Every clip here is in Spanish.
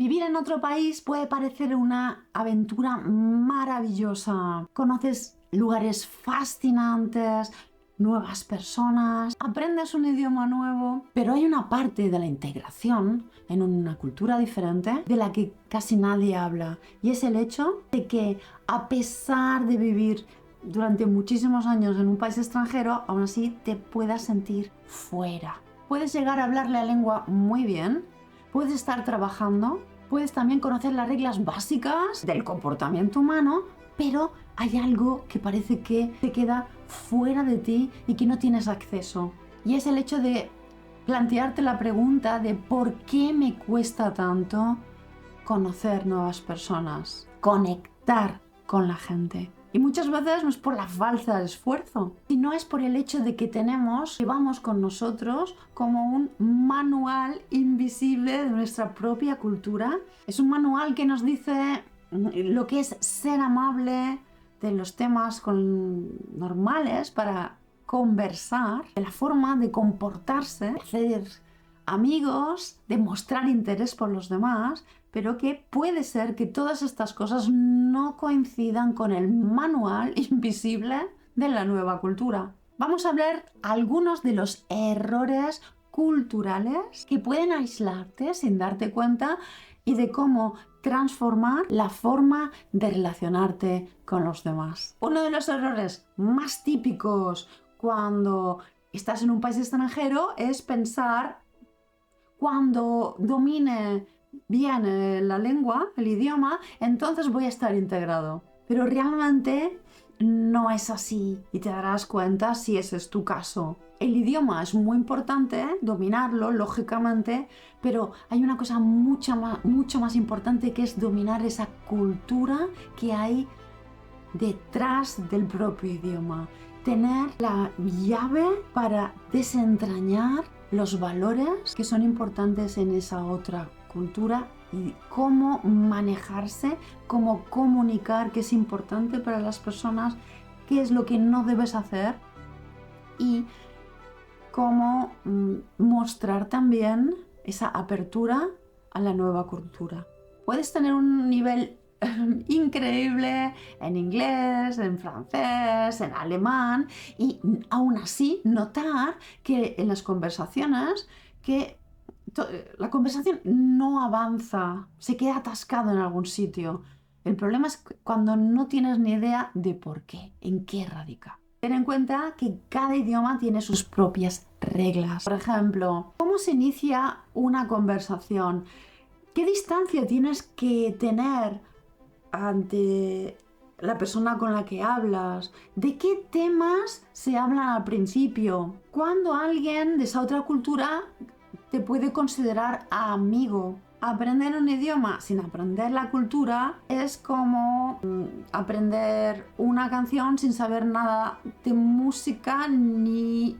Vivir en otro país puede parecer una aventura maravillosa. Conoces lugares fascinantes, nuevas personas, aprendes un idioma nuevo, pero hay una parte de la integración en una cultura diferente de la que casi nadie habla, y es el hecho de que a pesar de vivir durante muchísimos años en un país extranjero, aún así te puedas sentir fuera. Puedes llegar a hablar la lengua muy bien, puedes estar trabajando, puedes también conocer las reglas básicas del comportamiento humano, pero hay algo que parece que te queda fuera de ti y que no tienes acceso. Y es el hecho de plantearte la pregunta de ¿por qué me cuesta tanto conocer nuevas personas, conectar con la gente? Y muchas veces no es por la falta de esfuerzo, sino es por el hecho de que llevamos con nosotros como un manual invisible de nuestra propia cultura. Es un manual que nos dice lo que es ser amable, de los temas normales para conversar, de la forma de comportarse, de hacer amigos, de mostrar interés por los demás, pero que puede ser que todas estas cosas no coincidan con el manual invisible de la nueva cultura. Vamos a ver algunos de los errores culturales que pueden aislarte sin darte cuenta y de cómo transformar la forma de relacionarte con los demás. Uno de los errores más típicos cuando estás en un país extranjero es pensar: cuando domine bien la lengua, el idioma, entonces voy a estar integrado. Pero realmente no es así, y te darás cuenta si ese es tu caso. El idioma es muy importante, dominarlo, lógicamente, pero hay una cosa mucho más importante, que es dominar esa cultura que hay detrás del propio idioma. Tener la llave para desentrañar los valores que son importantes en esa otra cultura y cómo manejarse, cómo comunicar, qué es importante para las personas, qué es lo que no debes hacer y cómo mostrar también esa apertura a la nueva cultura. Puedes tener un nivel increíble en inglés, en francés, en alemán, y aún así notar que en las conversaciones la conversación no avanza, se queda atascado en algún sitio. El problema es cuando no tienes ni idea de por qué, en qué radica. Ten en cuenta que cada idioma tiene sus propias reglas. Por ejemplo, ¿cómo se inicia una conversación? ¿Qué distancia tienes que tener ante la persona con la que hablas? ¿De qué temas se hablan al principio? ¿Cuándo alguien de esa otra cultura te puede considerar amigo? Aprender un idioma sin aprender la cultura es como aprender una canción sin saber nada de música ni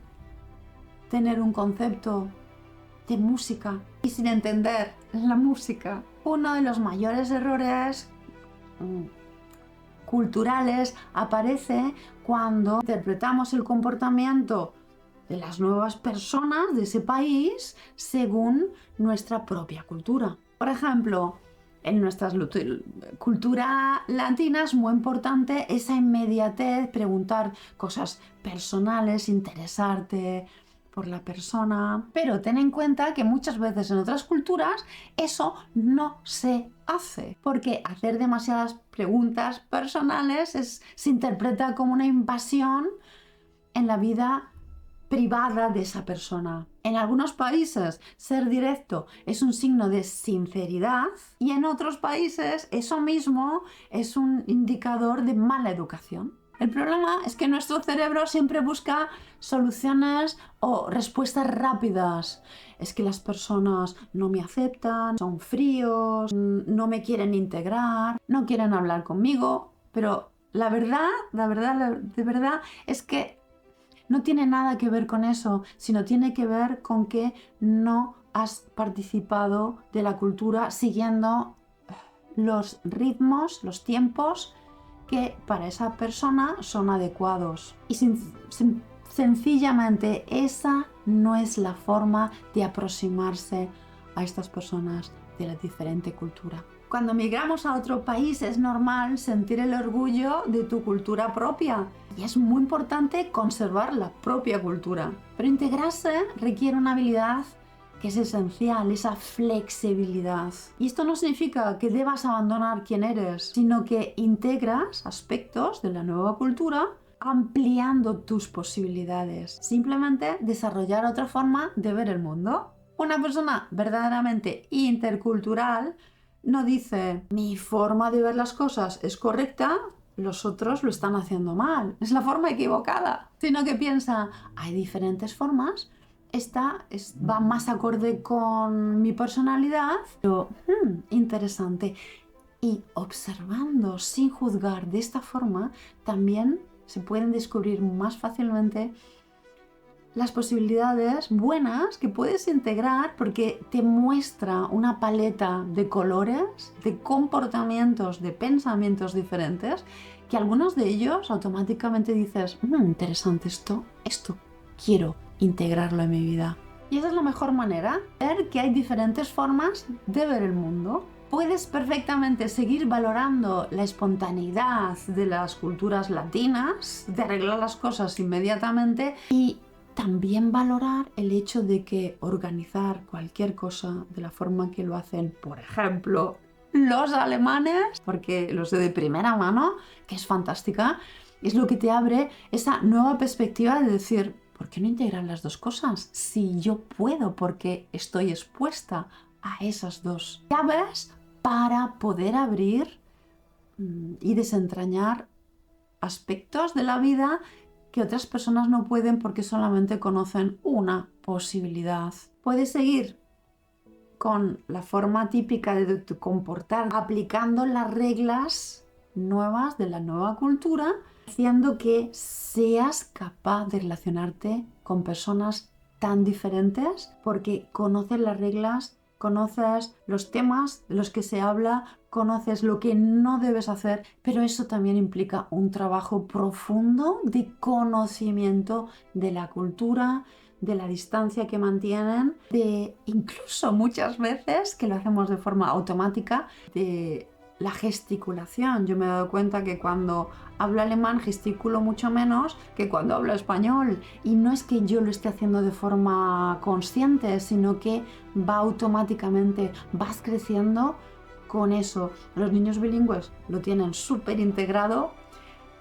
tener un concepto de música y sin entender la música. Uno de los mayores errores culturales aparece cuando interpretamos el comportamiento de las nuevas personas de ese país según nuestra propia cultura. Por ejemplo, en nuestra cultura latina es muy importante esa inmediatez, preguntar cosas personales, interesarte por la persona, pero ten en cuenta que muchas veces en otras culturas eso no se hace, porque hacer demasiadas preguntas personales se interpreta como una invasión en la vida privada de esa persona. En algunos países ser directo es un signo de sinceridad y en otros países eso mismo es un indicador de mala educación. El problema es que nuestro cerebro siempre busca soluciones o respuestas rápidas. Es que las personas no me aceptan, son fríos, no me quieren integrar, no quieren hablar conmigo, pero la verdad es que no tiene nada que ver con eso, sino tiene que ver con que no has participado de la cultura siguiendo los ritmos, los tiempos que para esa persona son adecuados. Y sencillamente esa no es la forma de aproximarse a estas personas de la diferente cultura. Cuando migramos a otro país es normal sentir el orgullo de tu cultura propia y es muy importante conservar la propia cultura. Pero integrarse requiere una habilidad que es esencial, esa flexibilidad. Y esto no significa que debas abandonar quién eres, sino que integras aspectos de la nueva cultura ampliando tus posibilidades. Simplemente desarrollar otra forma de ver el mundo. Una persona verdaderamente intercultural no dice mi forma de ver las cosas es correcta, los otros lo están haciendo mal, es la forma equivocada, sino que piensa hay diferentes formas, esta va más acorde con mi personalidad, pero interesante. Y observando sin juzgar de esta forma también se pueden descubrir más fácilmente las posibilidades buenas que puedes integrar porque te muestra una paleta de colores, de comportamientos, de pensamientos diferentes, que algunos de ellos automáticamente dices, interesante esto quiero integrarlo en mi vida. Y esa es la mejor manera, ver que hay diferentes formas de ver el mundo. Puedes perfectamente seguir valorando la espontaneidad de las culturas latinas, de arreglar las cosas inmediatamente y también valorar el hecho de que organizar cualquier cosa de la forma que lo hacen, por ejemplo, los alemanes, porque lo sé de primera mano, que es fantástica, es lo que te abre esa nueva perspectiva de decir, ¿por qué no integrar las dos cosas? Si yo puedo, porque estoy expuesta a esas dos llaves para poder abrir y desentrañar aspectos de la vida que otras personas no pueden porque solamente conocen una posibilidad. Puedes seguir con la forma típica de tu comportar, aplicando las reglas nuevas de la nueva cultura, haciendo que seas capaz de relacionarte con personas tan diferentes porque conoces las reglas, conoces los temas de los que se habla, conoces lo que no debes hacer, pero eso también implica un trabajo profundo de conocimiento de la cultura, de la distancia que mantienen, de incluso muchas veces, que lo hacemos de forma automática, de la gesticulación. Yo me he dado cuenta que cuando hablo alemán gesticulo mucho menos que cuando hablo español. Y no es que yo lo esté haciendo de forma consciente, sino que va automáticamente, vas creciendo con eso. Los niños bilingües lo tienen súper integrado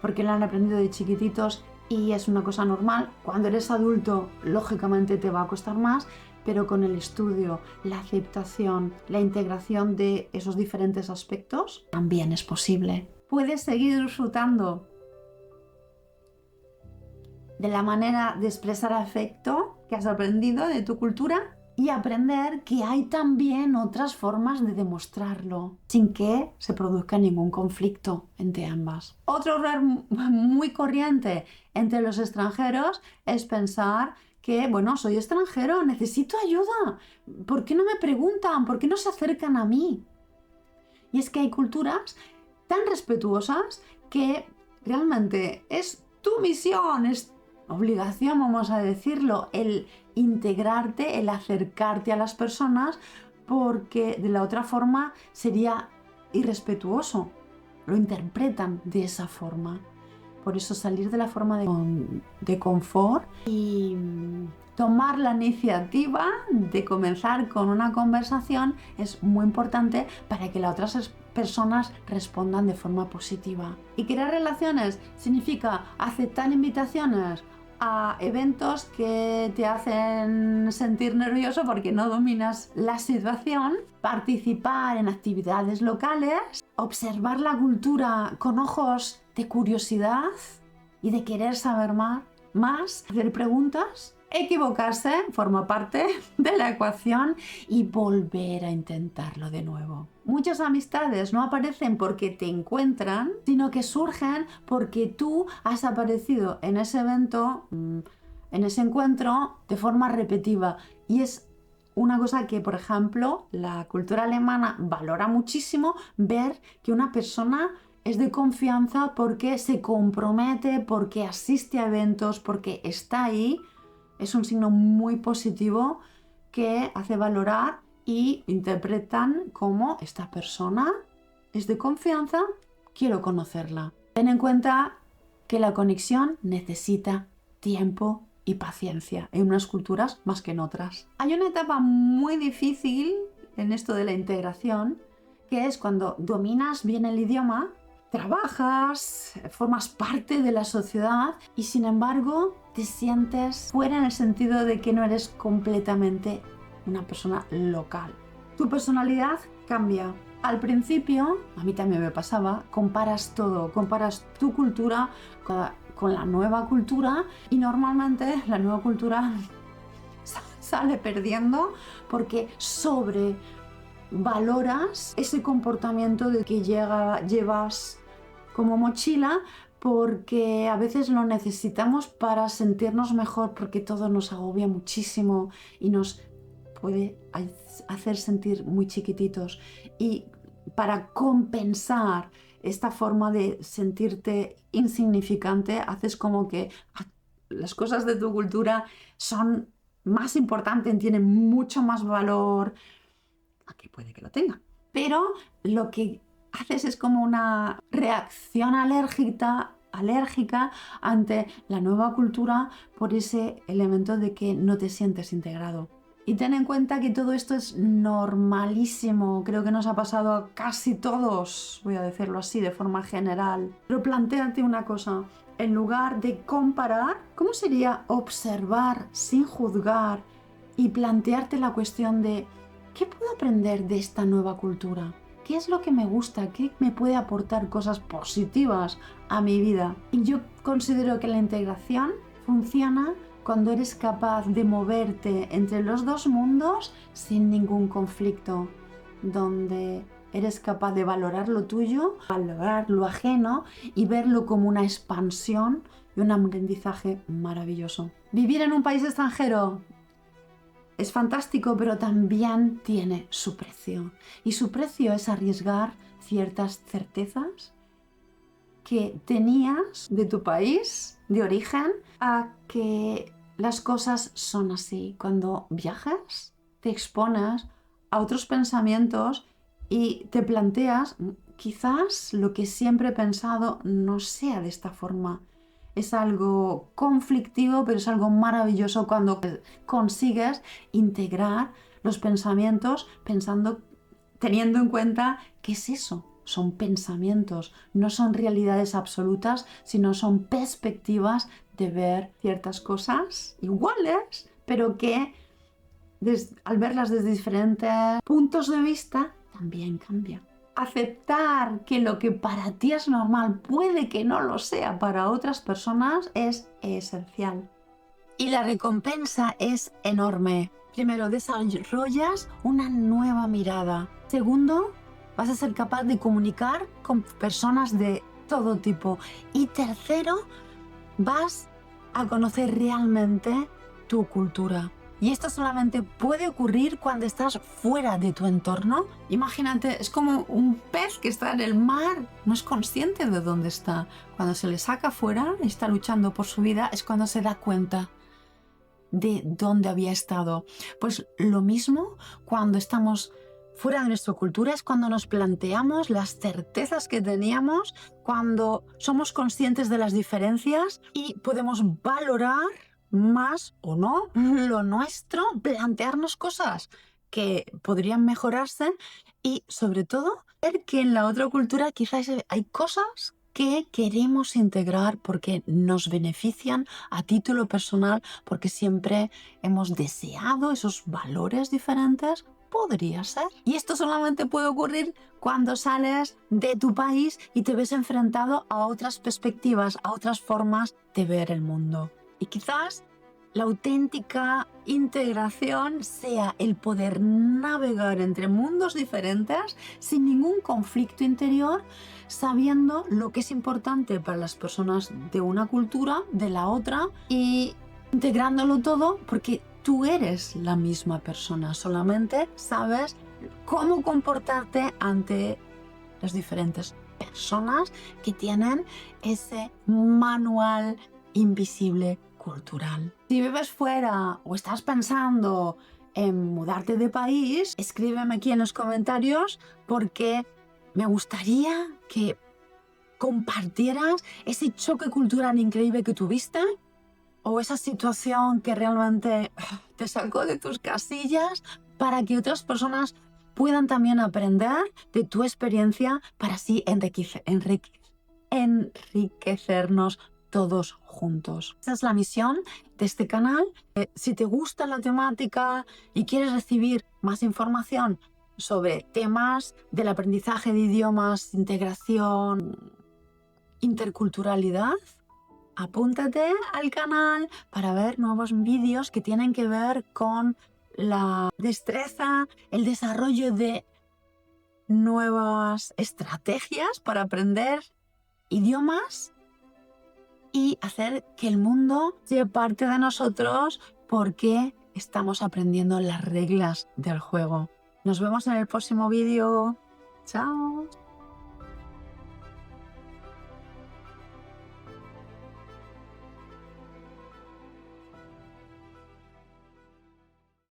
porque lo han aprendido de chiquititos y es una cosa normal. Cuando eres adulto, lógicamente te va a costar más, pero con el estudio, la aceptación, la integración de esos diferentes aspectos, también es posible. Puedes seguir disfrutando de la manera de expresar afecto que has aprendido de tu cultura y aprender que hay también otras formas de demostrarlo sin que se produzca ningún conflicto entre ambas. Otro error muy corriente entre los extranjeros es pensar que, bueno, soy extranjero, necesito ayuda. ¿Por qué no me preguntan? ¿Por qué no se acercan a mí? Y es que hay culturas tan respetuosas que realmente es tu misión, es obligación, vamos a decirlo, el integrarte, el acercarte a las personas, porque de la otra forma sería irrespetuoso. Lo interpretan de esa forma. Por eso salir de la forma de confort y tomar la iniciativa de comenzar con una conversación es muy importante para que las otras personas respondan de forma positiva. Y crear relaciones significa aceptar invitaciones a eventos que te hacen sentir nervioso porque no dominas la situación, participar en actividades locales, observar la cultura con ojos de curiosidad y de querer saber más, hacer preguntas. Equivocarse forma parte de la ecuación y volver a intentarlo de nuevo. Muchas amistades no aparecen porque te encuentran, sino que surgen porque tú has aparecido en ese evento, en ese encuentro, de forma repetitiva. Y es una cosa que, por ejemplo, la cultura alemana valora muchísimo, ver que una persona es de confianza porque se compromete, porque asiste a eventos, porque está ahí. Es un signo muy positivo que hace valorar y interpretan como esta persona es de confianza, quiero conocerla. Ten en cuenta que la conexión necesita tiempo y paciencia, en unas culturas más que en otras. Hay una etapa muy difícil en esto de la integración, que es cuando dominas bien el idioma, trabajas, formas parte de la sociedad y sin embargo te sientes fuera en el sentido de que no eres completamente una persona local. Tu personalidad cambia. Al principio, a mí también me pasaba, comparas todo, comparas tu cultura con la nueva cultura y normalmente la nueva cultura sale perdiendo porque sobrevaloras ese comportamiento de que llevas como mochila, porque a veces lo necesitamos para sentirnos mejor, porque todo nos agobia muchísimo y nos puede hacer sentir muy chiquititos. Y para compensar esta forma de sentirte insignificante, haces como que las cosas de tu cultura son más importantes, tienen mucho más valor, aquí puede que lo tenga, pero lo que haces es como una reacción alérgica ante la nueva cultura por ese elemento de que no te sientes integrado. Y ten en cuenta que todo esto es normalísimo, creo que nos ha pasado a casi todos, voy a decirlo así de forma general. Pero plantéate una cosa, en lugar de comparar, ¿cómo sería observar sin juzgar y plantearte la cuestión de ¿qué puedo aprender de esta nueva cultura? ¿Qué es lo que me gusta? ¿Qué me puede aportar cosas positivas a mi vida? Y yo considero que la integración funciona cuando eres capaz de moverte entre los dos mundos sin ningún conflicto, donde eres capaz de valorar lo tuyo, valorar lo ajeno y verlo como una expansión y un aprendizaje maravilloso. Vivir en un país extranjero es fantástico, pero también tiene su precio. Y su precio es arriesgar ciertas certezas que tenías de tu país de origen a que las cosas son así. Cuando viajas, te expones a otros pensamientos y te planteas, quizás lo que siempre he pensado no sea de esta forma. Es algo conflictivo, pero es algo maravilloso cuando consigues integrar los pensamientos teniendo en cuenta qué es eso. Son pensamientos, no son realidades absolutas, sino son perspectivas de ver ciertas cosas iguales, pero que al verlas desde diferentes puntos de vista también cambian. Aceptar que lo que para ti es normal puede que no lo sea para otras personas es esencial. Y la recompensa es enorme. Primero, desarrollas una nueva mirada. Segundo, vas a ser capaz de comunicar con personas de todo tipo. Y tercero, vas a conocer realmente tu cultura. Y esto solamente puede ocurrir cuando estás fuera de tu entorno. Imagínate, es como un pez que está en el mar, no es consciente de dónde está. Cuando se le saca fuera y está luchando por su vida, es cuando se da cuenta de dónde había estado. Pues lo mismo cuando estamos fuera de nuestra cultura, es cuando nos planteamos las certezas que teníamos, cuando somos conscientes de las diferencias y podemos valorar más o no lo nuestro, plantearnos cosas que podrían mejorarse y sobre todo ver que en la otra cultura quizás hay cosas que queremos integrar porque nos benefician a título personal, porque siempre hemos deseado esos valores diferentes. Podría ser. Y esto solamente puede ocurrir cuando sales de tu país y te ves enfrentado a otras perspectivas, a otras formas de ver el mundo. Y quizás la auténtica integración sea el poder navegar entre mundos diferentes sin ningún conflicto interior, sabiendo lo que es importante para las personas de una cultura, de la otra, y integrándolo todo porque tú eres la misma persona, solamente sabes cómo comportarte ante las diferentes personas que tienen ese manual invisible cultural. Si vives fuera o estás pensando en mudarte de país, escríbeme aquí en los comentarios porque me gustaría que compartieras ese choque cultural increíble que tuviste o esa situación que realmente te sacó de tus casillas para que otras personas puedan también aprender de tu experiencia para así enriquecernos todos juntos. Esa es la misión de este canal. Si te gusta la temática y quieres recibir más información sobre temas del aprendizaje de idiomas, integración, interculturalidad, apúntate al canal para ver nuevos vídeos que tienen que ver con la destreza, el desarrollo de nuevas estrategias para aprender idiomas y hacer que el mundo sea parte de nosotros porque estamos aprendiendo las reglas del juego. Nos vemos en el próximo vídeo. ¡Chao!